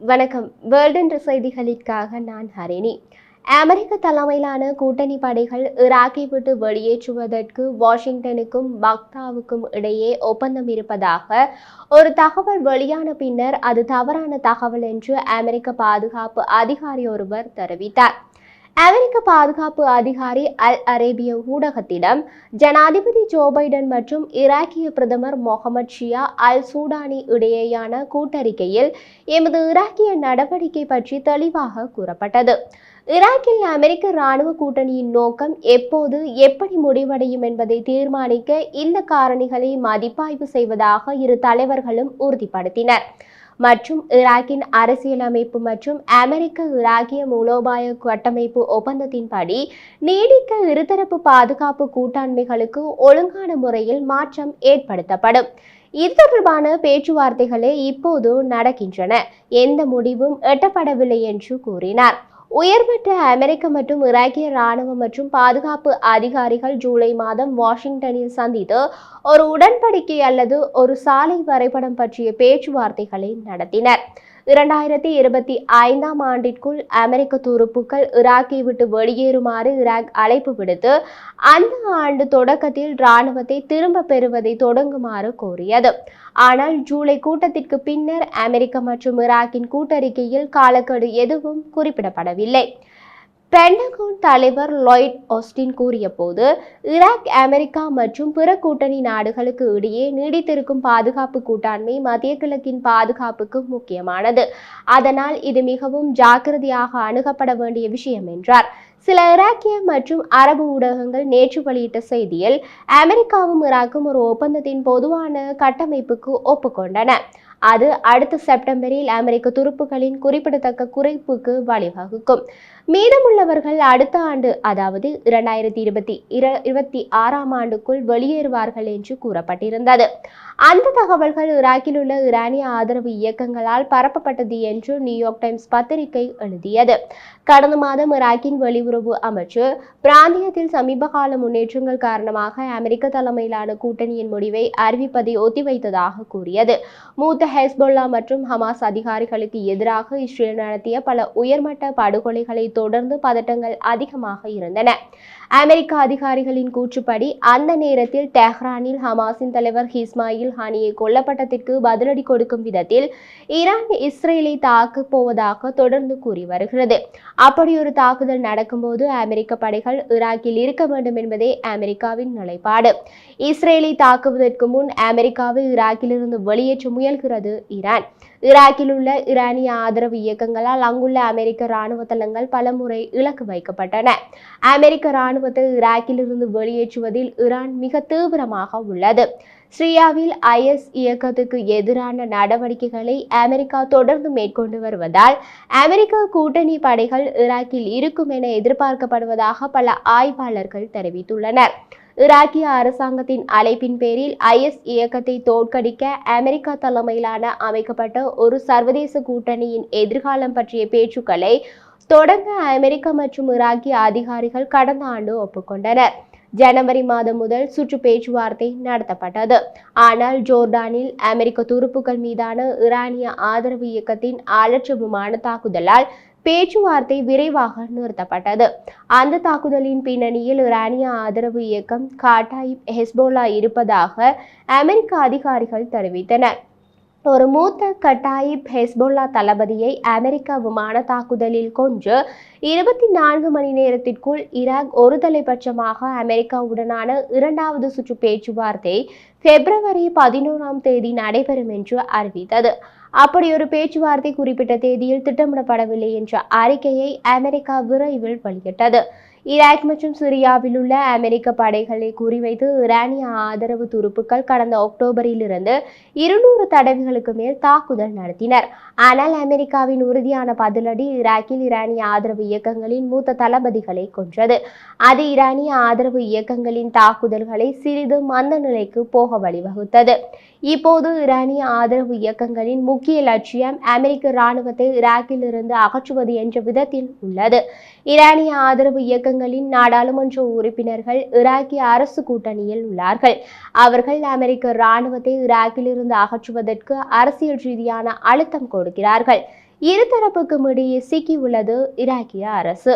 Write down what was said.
வணக்கம். வேர்ல்ட் என்ற செய்திகளுக்காக நான் ஹரிணி. அமெரிக்க தலைமையிலான கூட்டணி படைகள் ஈராக்கை விட்டு வெளியேற்றுவதற்கு வாஷிங்டனுக்கும் பக்தாவுக்கும் இடையே ஒப்பந்தம் இருப்பதாக ஒரு தகவல் வெளியான பின்னர் அது தவறான தகவல் என்று அமெரிக்க பாதுகாப்பு அதிகாரி ஒருவர் தெரிவித்தார். அமெரிக்க பாதுகாப்பு அதிகாரி அல் அரேபிய ஊடகத்திடம் ஜனாதிபதி ஜோ பைடன் மற்றும் ஈராக்கிய பிரதமர் முகமது ஷியா அல் சூடானி இடையேயான கூட்டறிக்கையில் எமது ஈராக்கிய நடவடிக்கை பற்றி தெளிவாக கூறப்பட்டது. ஈராக்கில் அமெரிக்க இராணுவ கூட்டணியின் நோக்கம் எப்போது எப்படி முடிவடையும் என்பதை தீர்மானிக்க இந்த காரணிகளை மதிப்பாய்வு செய்வதாக இரு தலைவர்களும் உறுதிப்படுத்தினர். மற்றும் ஈராக்கின் அரசியலமைப்பு மற்றும் அமெரிக்க ஈராக்கிய மூலோபாய கட்டமைப்பு ஒப்பந்தத்தின்படி நீடிக்க இருதரப்பு பாதுகாப்பு கூட்டாண்மைகளுக்கு ஒழுங்கான முறையில் மாற்றம் ஏற்படுத்தப்படும். இது தொடர்பான பேச்சுவார்த்தைகளே இப்போது நடக்கின்றன. எந்த முடிவும் எட்டப்படவில்லை என்று கூறினார். உயர்மட்ட அமெரிக்க மற்றும் ஈராக்கிய இராணுவ மற்றும் பாதுகாப்பு அதிகாரிகள் ஜூலை மாதம் வாஷிங்டனில் சந்தித்து ஒரு உடன்படிக்கை அல்லது ஒரு சாலை வரைபடம் பற்றிய பேச்சுவார்த்தைகளை நடத்தினர். 2025ஆம் ஆண்டிற்குள் அமெரிக்க துருப்புக்கள் ஈராக்கை விட்டு வெளியேறுமாறு ஈராக் அழைப்பு விடுத்து அந்த ஆண்டு தொடக்கத்தில் இராணுவத்தை திரும்ப பெறுவதை தொடங்குமாறு கோரியது. ஆனால் ஜூலை கூட்டத்திற்கு பின்னர் அமெரிக்க மற்றும் ஈராக்கின் கூட்டறிக்கையில் காலக்கெடு எதுவும் குறிப்பிடப்படவில்லை. பென்டகன் தலைவர் லாய்ட் ஆஸ்டின் கூறிய போது, ஈராக் அமெரிக்கா மற்றும் பிற கூட்டணி நாடுகளுக்கு இடையே நீடித்திருக்கும் பாதுகாப்பு கூட்டாண்மை மத்திய கிழக்கின் பாதுகாப்புக்கு முக்கியமானது. அதனால் இது மிகவும் ஜாக்கிரதையாக அணுகப்பட வேண்டிய விஷயம் என்றார். சில ஈராக்கிய மற்றும் அரபு ஊடகங்கள் நேற்று வெளியிட்ட செய்தியில் அமெரிக்காவும் ஈராக்கும் ஒரு ஒப்பந்தத்தின் பொதுவான கட்டமைப்புக்கு ஒப்புக்கொண்டன. அது அடுத்த செப்டம்பரில் அமெரிக்க துருப்புகளின் குறிப்பிடத்தக்க குறைப்புக்கு வழிவகுக்கும். மீதமுள்ளவர்கள் அடுத்த ஆண்டு, அதாவது 2026ஆம் ஆண்டுக்குள் வெளியேறுவார்கள் என்று கூறப்பட்டிருந்தது. அந்த தகவல்கள் ஈராக்கில் உள்ள ஈரானிய ஆதரவு இயக்கங்களால் பரப்பப்பட்டது என்று நியூயார்க் டைம்ஸ் பத்திரிகை எழுதியது. கடந்த மாதம் ஈராக்கின் வெளியுறவு அமைச்சு பிராந்தியத்தில் சமீபகால முன்னேற்றங்கள் காரணமாக அமெரிக்க தலைமையிலான கூட்டணியின் முடிவை அறிவிப்பதை ஒத்திவைத்ததாக கூறியது. மூத்த ஹெஸ்பொல்லா மற்றும் ஹமாஸ் அதிகாரிகளுக்கு எதிராக இஸ்ரேல் நடத்திய பல உயர்மட்ட படுகொலைகளை தொடர்ந்து பதட்டங்கள் அதிகமாக இருந்தன. அமெரிக்க அதிகாரிகளின் கூற்றுப்படி அந்த நேரத்தில் தெஹ்ரானில் ஹமாஸின் தலைவர் இஸ்மாயில் ஹானியை கொல்லப்பட்டதற்கு பதிலடி கொடுக்கும் விதத்தில் ஈரான் இஸ்ரேலை தாக்கப் போவதாக தொடர்ந்து கூறி வருகிறது. அப்படி ஒரு தாக்குதல் நடக்கும்போது அமெரிக்க படைகள் ஈராக்கில் இருக்க வேண்டும் என்பதே அமெரிக்காவின் நிலைப்பாடு. இஸ்ரேலை தாக்குவதற்கு முன் அமெரிக்காவை ஈராக்கிலிருந்து வெளியேற்ற முயல்கிறது ஈரான். ஈராக்கில் உள்ள ஈரானிய ஆதரவு இயக்கங்களால் அங்குள்ள அமெரிக்க இராணுவ தளங்கள் பலமுறை இலக்கு வைக்கப்பட்டன. அமெரிக்க இராணுவத்தை ஈராக்கிலிருந்து வெளியேற்றுவதில் ஈரான் மிக தீவிரமாக உள்ளது. சிரியாவில் IS இயக்கத்துக்கு எதிரான நடவடிக்கைகளை அமெரிக்கா தொடர்ந்து மேற்கொண்டு வருவதால் அமெரிக்க கூட்டணி படைகள் ஈராக்கில் இருக்கும் என எதிர்பார்க்கப்படுவதாக பல ஆய்வாளர்கள் தெரிவித்துள்ளனர். ஈராக்கிய அரசாங்கத்தின் அழைப்பின் பேரில் IS இயக்கத்தை தோற்கடிக்க அமெரிக்கா தலைமையிலான அமைக்கப்பட்ட ஒரு சர்வதேச கூட்டணியின் எதிர்காலம் பற்றிய பேச்சுக்களை தொடங்க அமெரிக்க மற்றும் ஈராக்கிய அதிகாரிகள் கடந்த ஆண்டு ஒப்புக்கொண்டனர். ஜனவரி மாதம் முதல் சுற்று பேச்சுவார்த்தை நடத்தப்பட்டது. ஆனால் ஜோர்டானில் அமெரிக்க துருப்புக்கள் மீதான ஈரானிய ஆதரவு இயக்கத்தின் ஆளற்ற விமான தாக்குதலால் பேச்சுவார்த்தை விரைவாக நிறுத்தப்பட்டது. அந்த தாக்குதலின் பின்னணியில் ஈரானிய ஆதரவு இயக்கம் காட்டாயிப் ஹெஸ்போலா இருப்பதாக அமெரிக்க அதிகாரிகள் தெரிவித்தனர். ஒரு மூத்த கட்டாயிப் ஹெஸ்போல்லா தளபதியை அமெரிக்கா விமான தாக்குதலில் கொன்று 24 மணி நேரத்திற்குள் ஈராக் ஒருதலைபட்சமாக அமெரிக்காவுடனான இரண்டாவது சுற்று பேச்சுவார்த்தை பிப்ரவரி 11ஆம் தேதி நடைபெறும் என்று அறிவித்தது. அப்படி ஒரு பேச்சுவார்த்தை குறிப்பிட்ட தேதியில் திட்டமிடப்படவில்லை என்ற அறிக்கையை அமெரிக்கா விரைவில் வெளியிட்டது. ஈராக் மற்றும் சிரியாவில் உள்ள அமெரிக்க படைகளை குறிவைத்து ஈரானிய ஆதரவு துருப்புக்கள் கடந்த அக்டோபரில் இருந்து 200 தடவைகளுக்கு மேல் தாக்குதல் நடத்தினர். ஆனால் அமெரிக்காவின் உறுதியான பதிலடி ஈராக்கில் ஈரானிய ஆதரவு இயக்கங்களின் மூத்த தளபதிகளை கொன்றது. அது ஈரானிய ஆதரவு இயக்கங்களின் தாக்குதல்களை சிறிது மந்த நிலைக்கு போக வழிவகுத்தது. இப்போது ஈரானிய ஆதரவு இயக்கங்களின் முக்கிய லட்சியம் அமெரிக்க இராணுவத்தை ஈராக்கில் இருந்து அகற்றுவது என்ற விதத்தில் உள்ளது. ஈரானிய ஆதரவு இயக்கங்களின் நாடாளுமன்ற உறுப்பினர்கள் ஈராக்கிய அரசு கூட்டணியில் உள்ளார்கள். அவர்கள் அமெரிக்க இராணுவத்தை ஈராக்கில் இருந்து அகற்றுவதற்கு அரசியல் ரீதியான அழுத்தம் கொடுக்கிறார்கள். இருதரப்புக்கும் இடையே சிக்கியுள்ளது ஈராக்கிய அரசு.